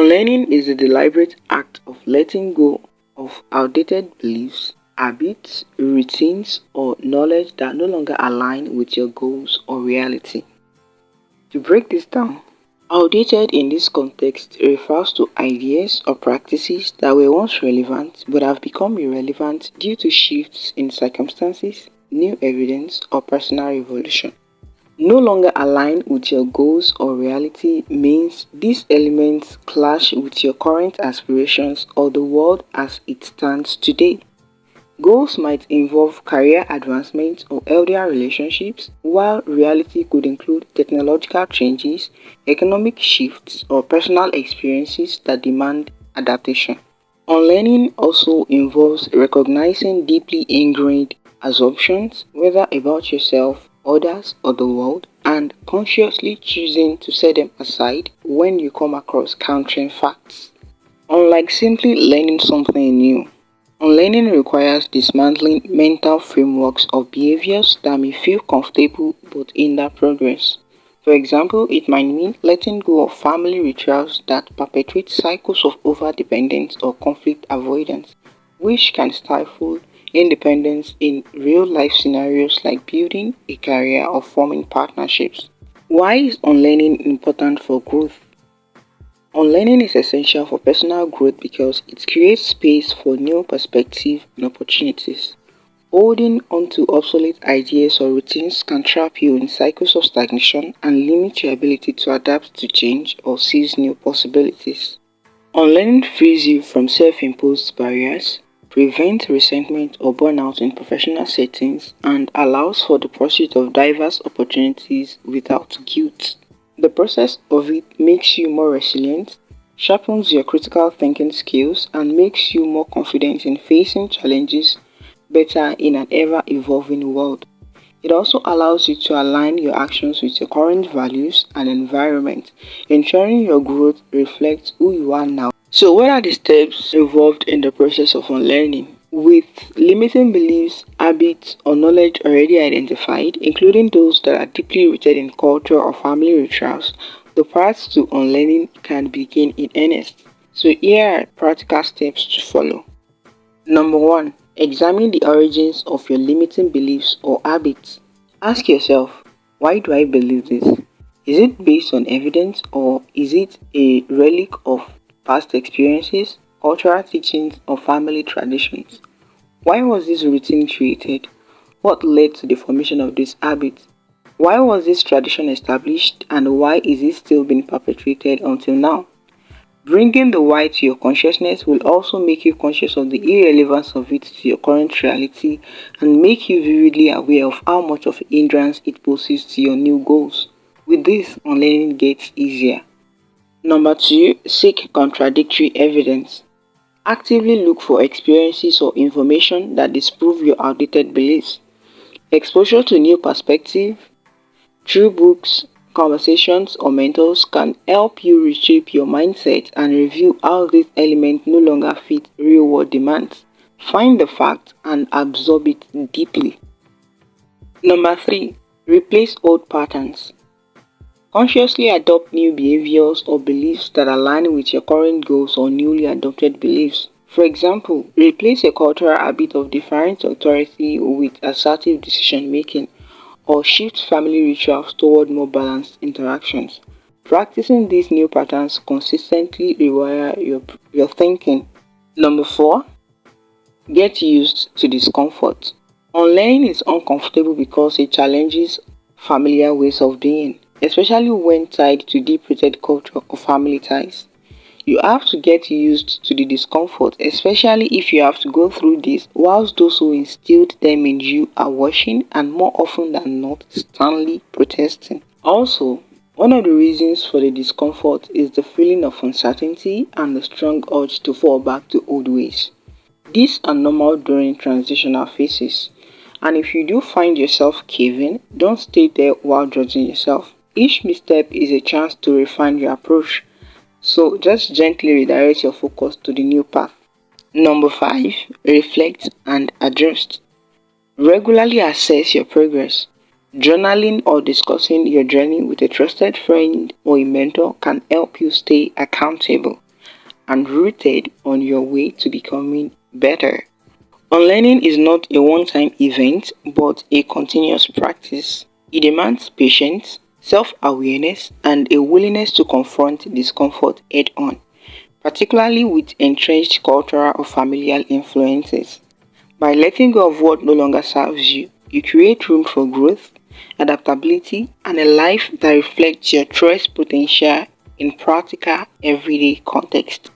Unlearning is the deliberate act of letting go of outdated beliefs, habits, routines, or knowledge that no longer align with your goals or reality. To break this down, outdated in this context refers to ideas or practices that were once relevant but have become irrelevant due to shifts in circumstances, new evidence, or personal evolution. No longer align with your goals or reality means these elements clash with your current aspirations or the world as it stands today. Goals might involve career advancement or healthier relationships, while reality could include technological changes, economic shifts, or personal experiences that demand adaptation. Unlearning also involves recognizing deeply ingrained assumptions, whether about yourself, others, or the world, and consciously choosing to set them aside when you come across countering facts. Unlike simply learning something new, unlearning requires dismantling mental frameworks of behaviors that may feel comfortable but hinder progress. For example, it might mean letting go of family rituals that perpetuate cycles of overdependence or conflict avoidance, which can stifle independence in real life scenarios like building a career or forming partnerships. Why is unlearning important for growth? Unlearning is essential for personal growth because it creates space for new perspectives and opportunities. Holding onto obsolete ideas or routines can trap you in cycles of stagnation and limit your ability to adapt to change or seize new possibilities. Unlearning frees you from self-imposed barriers, prevents resentment or burnout in professional settings, and allows for the pursuit of diverse opportunities without guilt. The process of it makes you more resilient, sharpens your critical thinking skills, and makes you more confident in facing challenges better in an ever evolving world. It also allows you to align your actions with your current values and environment, ensuring your growth reflects who you are now. So, what are the steps involved in the process of unlearning? With limiting beliefs, habits, or knowledge already identified, including those that are deeply rooted in culture or family rituals, the path to unlearning can begin in earnest. So, here are practical steps to follow. Number one, examine the origins of your limiting beliefs or habits. Ask yourself, why do I believe this? Is it based on evidence or is it a relic of past experiences, cultural teachings, or family traditions? Why was this routine created? What led to the formation of this habit? Why was this tradition established and why is it still being perpetuated until now? Bringing the why to your consciousness will also make you conscious of the irrelevance of it to your current reality and make you vividly aware of how much of a hindrance it poses to your new goals. With this, unlearning gets easier. Number two, seek contradictory evidence. Actively look for experiences or information that disprove your outdated beliefs. Exposure to new perspectives through books, conversations, or mentors can help you reshape your mindset and review how these elements no longer fit real world demands. Find the fact and absorb it deeply. Number three, replace old patterns. Consciously adopt new behaviors or beliefs that align with your current goals or newly adopted beliefs. For example, replace a cultural habit of defiant authority with assertive decision making or shift family rituals toward more balanced interactions. Practicing these new patterns consistently rewire your thinking. Number four, get used to discomfort. Unlearning is uncomfortable because it challenges familiar ways of being, especially when tied to deep-rooted culture or family ties. You have to get used to the discomfort, especially if you have to go through this whilst those who instilled them in you are watching and more often than not sternly protesting. Also, one of the reasons for the discomfort is the feeling of uncertainty and the strong urge to fall back to old ways. These are normal during transitional phases, and if you do find yourself caving, don't stay there while judging yourself. Each misstep is a chance to refine your approach, so just gently redirect your focus to the new path. Number five, reflect and adjust. Regularly assess your progress. Journaling or discussing your journey with a trusted friend or a mentor can help you stay accountable. and rooted on your way to becoming better. Unlearning is not a one-time event but a continuous practice. It demands patience, self-awareness, and a willingness to confront discomfort head-on, particularly with entrenched cultural or familial influences. By letting go of what no longer serves you, you create room for growth, adaptability, and a life that reflects your truest potential in practical, everyday context.